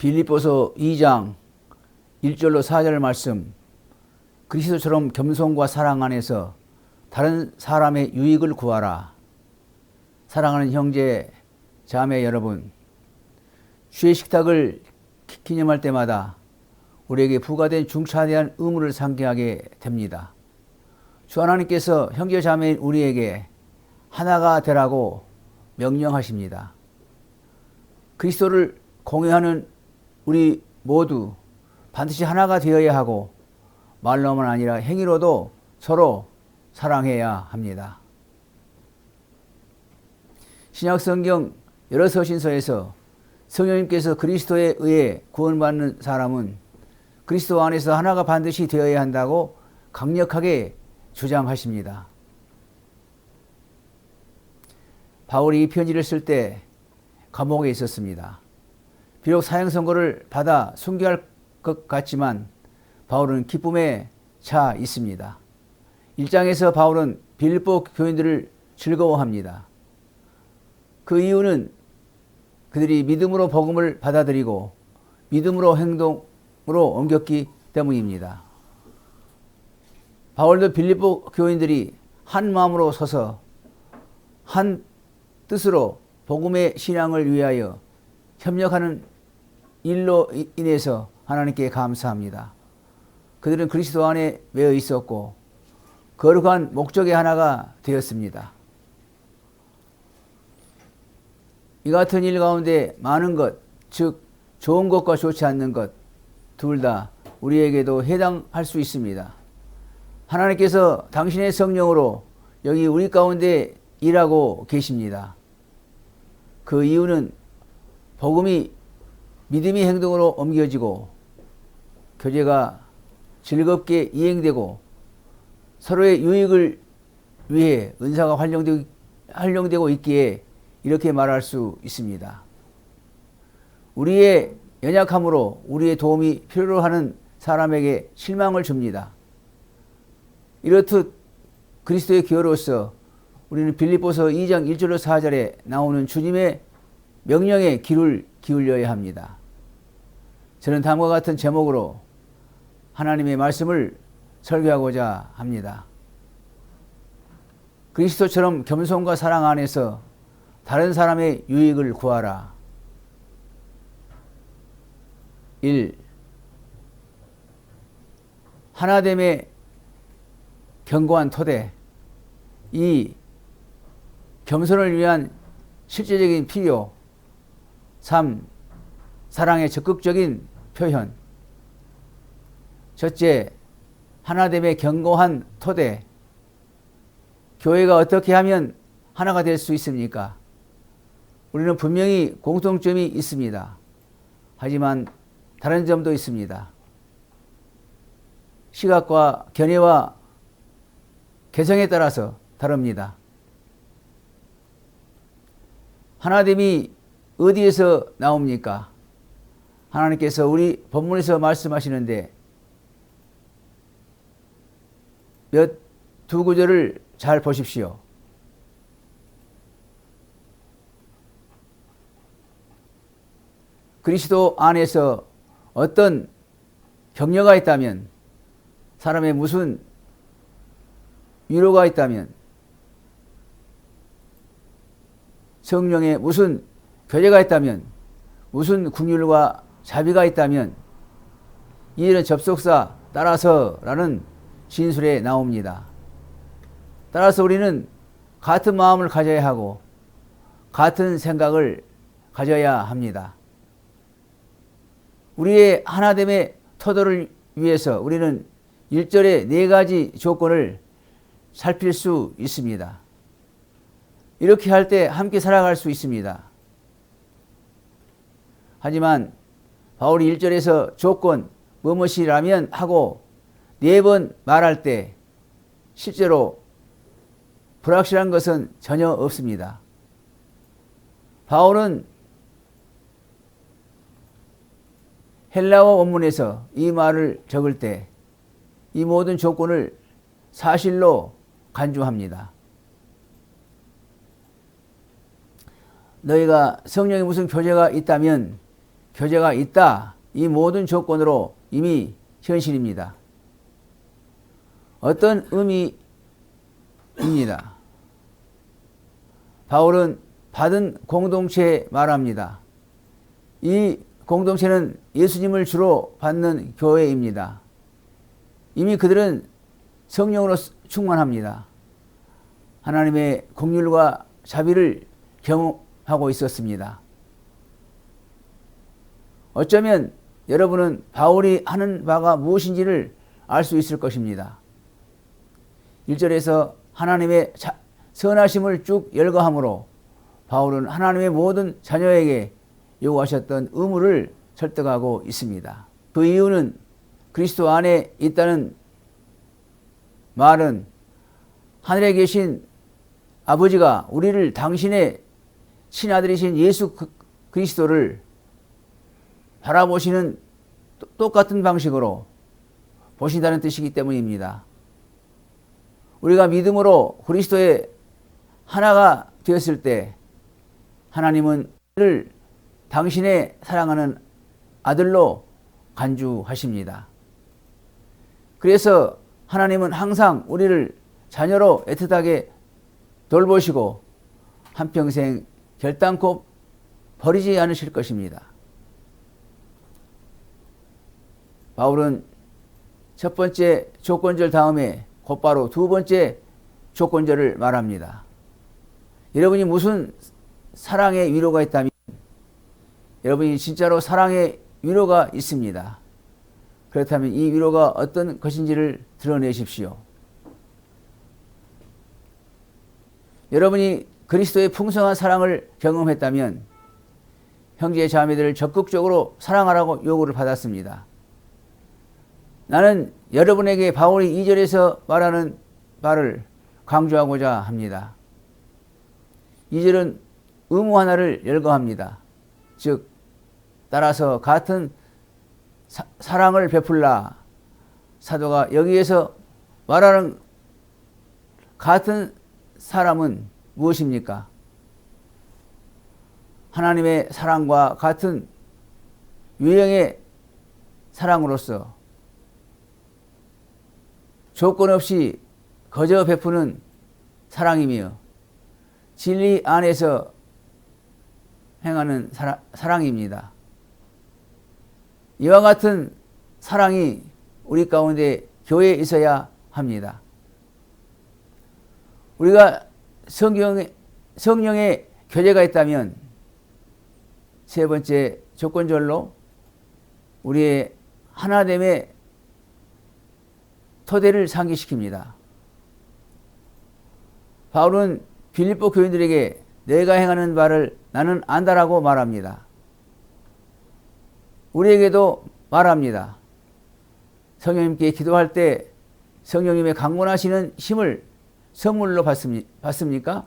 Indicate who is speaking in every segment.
Speaker 1: 빌립보서 2장 1절로 4절 말씀, 그리스도처럼 겸손과 사랑 안에서 다른 사람의 유익을 구하라. 사랑하는 형제 자매 여러분, 주의 식탁을 기념할 때마다 우리에게 부과된 중차에 대한 의무를 상기하게 됩니다. 주 하나님께서 형제 자매인 우리에게 하나가 되라고 명령하십니다. 그리스도를 공유하는 우리 모두 반드시 하나가 되어야 하고 말로만 아니라 행위로도 서로 사랑해야 합니다. 신약성경 여러 서신서에서 성령님께서 그리스도에 의해 구원받는 사람은 그리스도 안에서 하나가 반드시 되어야 한다고 강력하게 주장하십니다. 바울이 이 편지를 쓸 때 감옥에 있었습니다. 비록 사형 선고를 받아 순교할 것 같지만 바울은 기쁨에 차 있습니다. 1장에서 바울은 빌립보 교인들을 즐거워합니다. 그 이유는 그들이 믿음으로 복음을 받아들이고 믿음으로 행동으로 옮겼기 때문입니다. 바울도 빌립보 교인들이 한 마음으로 서서 한 뜻으로 복음의 신앙을 위하여 협력하는 일로 인해서 하나님께 감사합니다. 그들은 그리스도 안에 매여 있었고 거룩한 목적의 하나가 되었습니다. 이 같은 일 가운데 많은 것, 즉 좋은 것과 좋지 않는 것, 둘 다 우리에게도 해당할 수 있습니다. 하나님께서 당신의 성령으로 여기 우리 가운데 일하고 계십니다. 그 이유는 복음이 믿음의 행동으로 옮겨지고 교제가 즐겁게 이행되고 서로의 유익을 위해 은사가 활용되고 있기에 이렇게 말할 수 있습니다. 우리의 연약함으로 우리의 도움이 필요로 하는 사람에게 실망을 줍니다. 이렇듯 그리스도의 교회로서 우리는 빌립보서 2장 1절로 4절에 나오는 주님의 명령에 귀를 기울여야 합니다. 저는 다음과 같은 제목으로 하나님의 말씀을 설교하고자 합니다. 그리스도처럼 겸손과 사랑 안에서 다른 사람의 유익을 구하라. 1. 하나됨의 견고한 토대. 2. 겸손을 위한 실제적인 필요. 3. 사랑의 적극적인 표현. 첫째, 하나됨의 견고한 토대. 교회가 어떻게 하면 하나가 될 수 있습니까? 우리는 분명히 공통점이 있습니다. 하지만 다른 점도 있습니다. 시각과 견해와 개성에 따라서 다릅니다. 하나됨이 어디에서 나옵니까? 하나님께서 우리 본문에서 말씀하시는데 두 구절을 잘 보십시오. 그리스도 안에서 어떤 격려가 있다면, 사람의 무슨 위로가 있다면, 성령의 무슨 교제가 있다면, 무슨 긍휼과 자비가 있다면 이 일은 접속사 따라서라는 진술에 나옵니다. 따라서 우리는 같은 마음을 가져야 하고 같은 생각을 가져야 합니다. 우리의 하나됨의 토도를 위해서 우리는 1절의 4가지 조건을 살필 수 있습니다. 이렇게 할 때 함께 살아갈 수 있습니다. 하지만 바울이 1절에서 조건 무엇이라면 하고 4번 말할 때 실제로 불확실한 것은 전혀 없습니다. 바울은 헬라어 원문에서 이 말을 적을 때 이 모든 조건을 사실로 간주합니다. 너희가 성령의 무슨 교제가 있다면 교제가 있다. 이 모든 조건으로 이미 현실입니다. 어떤 의미입니다. 바울은 받은 공동체에 말합니다. 이 공동체는 예수님을 주로 받는 교회입니다. 이미 그들은 성령으로 충만합니다. 하나님의 긍휼과 자비를 경험하고 있었습니다. 어쩌면 여러분은 바울이 하는 바가 무엇인지를 알 수 있을 것입니다. 1절에서 하나님의 선하심을 쭉 열거하므로 바울은 하나님의 모든 자녀에게 요구하셨던 의무를 설득하고 있습니다. 그 이유는 그리스도 안에 있다는 말은 하늘에 계신 아버지가 우리를 당신의 친아들이신 예수 그리스도를 바라보시는 똑같은 방식으로 보신다는 뜻이기 때문입니다. 우리가 믿음으로 그리스도의 하나가 되었을 때 하나님은 우리를 당신의 사랑하는 아들로 간주하십니다. 그래서 하나님은 항상 우리를 자녀로 애틋하게 돌보시고 한평생 결단코 버리지 않으실 것입니다. 바울은 첫 번째 조건절 다음에 곧바로 두 번째 조건절을 말합니다. 여러분이 무슨 사랑의 위로가 있다면 여러분이 진짜로 사랑의 위로가 있습니다. 그렇다면 이 위로가 어떤 것인지를 드러내십시오. 여러분이 그리스도의 풍성한 사랑을 경험했다면 형제 자매들을 적극적으로 사랑하라고 요구를 받았습니다. 나는 여러분에게 바울이 2절에서 말하는 바를 강조하고자 합니다. 2절은 의무 하나를 열거합니다. 즉 따라서 같은 사랑을 베풀라. 사도가 여기에서 말하는 같은 사람은 무엇입니까? 하나님의 사랑과 같은 유형의 사랑으로서 조건 없이 거저 베푸는 사랑이며 진리 안에서 행하는 사랑입니다. 이와 같은 사랑이 우리 가운데 교회에 있어야 합니다. 우리가 성령의 교제가 있다면 세 번째 조건절로 우리의 하나됨의 토대를 상기시킵니다. 바울은 빌립보 교인들에게 내가 행하는 바를 나는 안다라고 말합니다. 우리에게도 말합니다. 성령님께 기도할 때 성령님의 강권하시는 힘을 선물로 받습니까?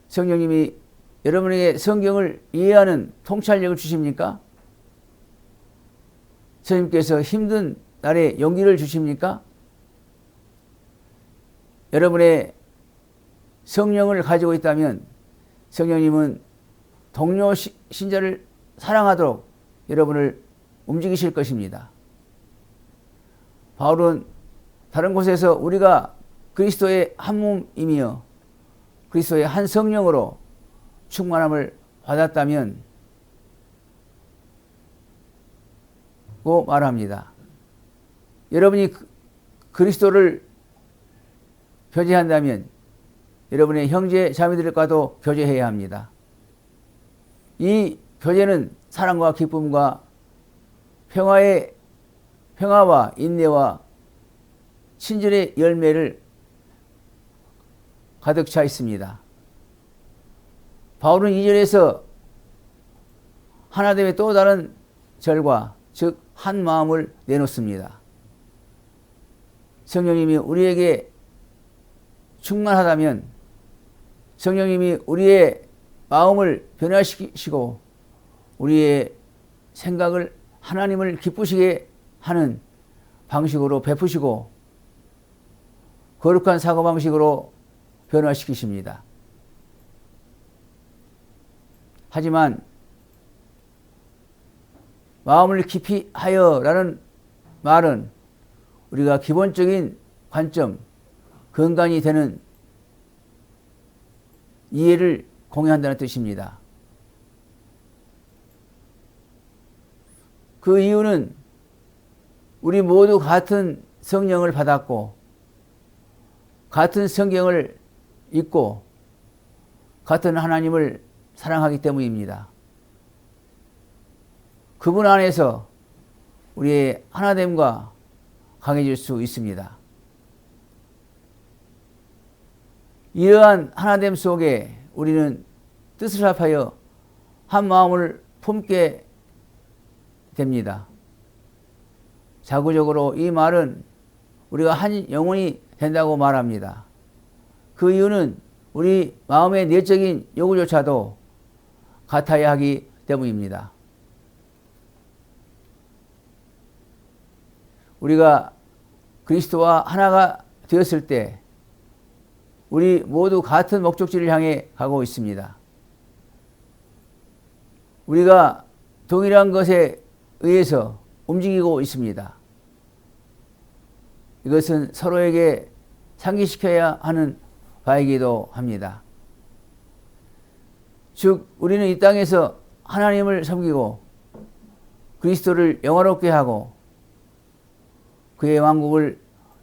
Speaker 1: 성령님이 여러분에게 성경을 이해하는 통찰력을 주십니까? 성령님께서 힘든 날에 용기를 주십니까? 여러분의 성령을 가지고 있다면 성령님은 동료 신자를 사랑하도록 여러분을 움직이실 것입니다. 바울은 다른 곳에서 우리가 그리스도의 한 몸이며 그리스도의 한 성령으로 충만함을 받았다면 고 말합니다. 여러분이 그리스도를 교제한다면 여러분의 형제 자매들과도 교제해야 합니다. 이 교제는 사랑과 기쁨과 평화와 인내와 친절의 열매를 가득 차 있습니다. 바울은 2절에서 하나됨의 또 다른 절과 즉 한 마음을 내놓습니다. 성령님이 우리에게 충만하다면 성령님이 우리의 마음을 변화시키시고 우리의 생각을 하나님을 기쁘시게 하는 방식으로 베푸시고 거룩한 사고방식으로 변화시키십니다. 하지만 마음을 깊이 하여라는 말은 우리가 기본적인 관점, 근간이 되는 이해를 공유한다는 뜻입니다. 그 이유는 우리 모두 같은 성령을 받았고 같은 성경을 읽고 같은 하나님을 사랑하기 때문입니다. 그분 안에서 우리의 하나됨과 강해질 수 있습니다. 이러한 하나됨 속에 우리는 뜻을 합하여 한 마음을 품게 됩니다. 자구적으로 이 말은 우리가 한 영혼이 된다고 말합니다. 그 이유는 우리 마음의 내적인 요구조차도 같아야 하기 때문입니다. 우리가 그리스도와 하나가 되었을 때 우리 모두 같은 목적지를 향해 가고 있습니다. 우리가 동일한 것에 의해서 움직이고 있습니다. 이것은 서로에게 상기시켜야 하는 바이기도 합니다. 즉 우리는 이 땅에서 하나님을 섬기고 그리스도를 영화롭게 하고 그의 왕국을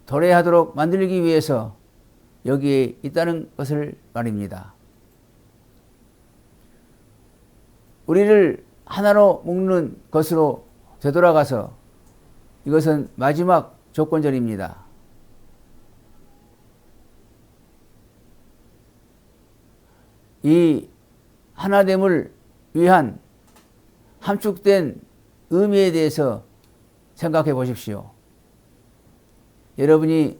Speaker 1: 도래하도록 만들기 위해서 여기에 있다는 것을 말입니다. 우리를 하나로 묶는 것으로 되돌아가서 이것은 마지막 조건절입니다. 이 하나됨을 위한 함축된 의미에 대해서 생각해 보십시오. 여러분이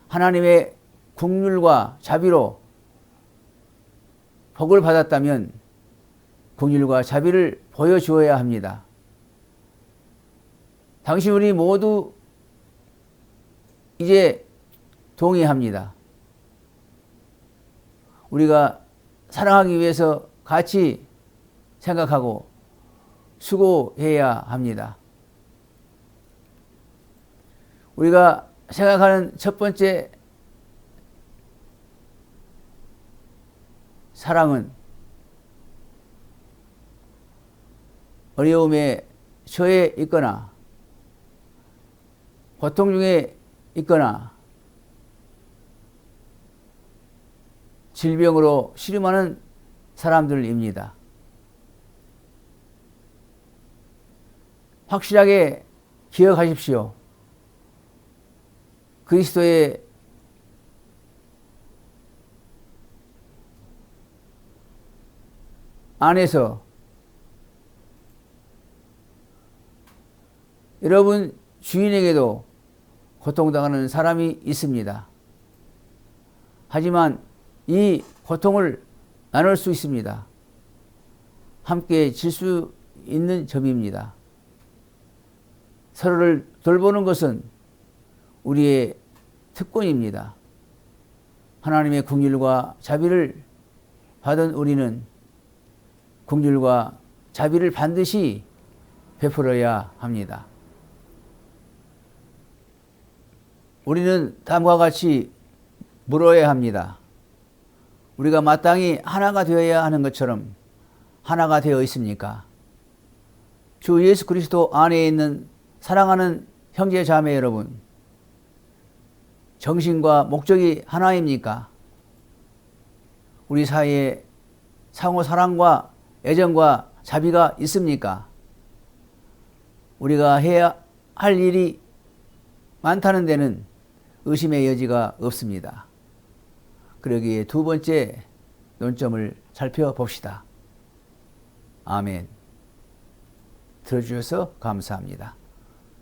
Speaker 1: 하나님의 긍휼과 자비로 복을 받았다면 긍휼과 자비를 보여주어야 합니다. 당신 우리 모두 이제 동의합니다. 우리가 사랑하기 위해서 같이 생각하고 수고해야 합니다. 우리가 생각하는 첫 번째 사랑은 어려움에 처해 있거나 고통 중에 있거나 질병으로 시름하는 사람들입니다. 확실하게 기억하십시오. 그리스도의 안에서 여러분 주인에게도 고통당하는 사람이 있습니다. 하지만 이 고통을 나눌 수 있습니다. 함께 질 수 있는 점입니다. 서로를 돌보는 것은 우리의 특권입니다. 하나님의 긍휼과 자비를 받은 우리는 긍휼과 자비를 반드시 베풀어야 합니다. 우리는 다음과 같이 물어야 합니다. 우리가 마땅히 하나가 되어야 하는 것처럼 하나가 되어 있습니까? 주 예수 그리스도 안에 있는 사랑하는 형제 자매 여러분, 정신과 목적이 하나입니까? 우리 사이에 상호 사랑과 애정과 자비가 있습니까? 우리가 해야 할 일이 많다는 데는 의심의 여지가 없습니다. 그러기에 두 번째 논점을 살펴봅시다. 아멘. 들어주셔서 감사합니다.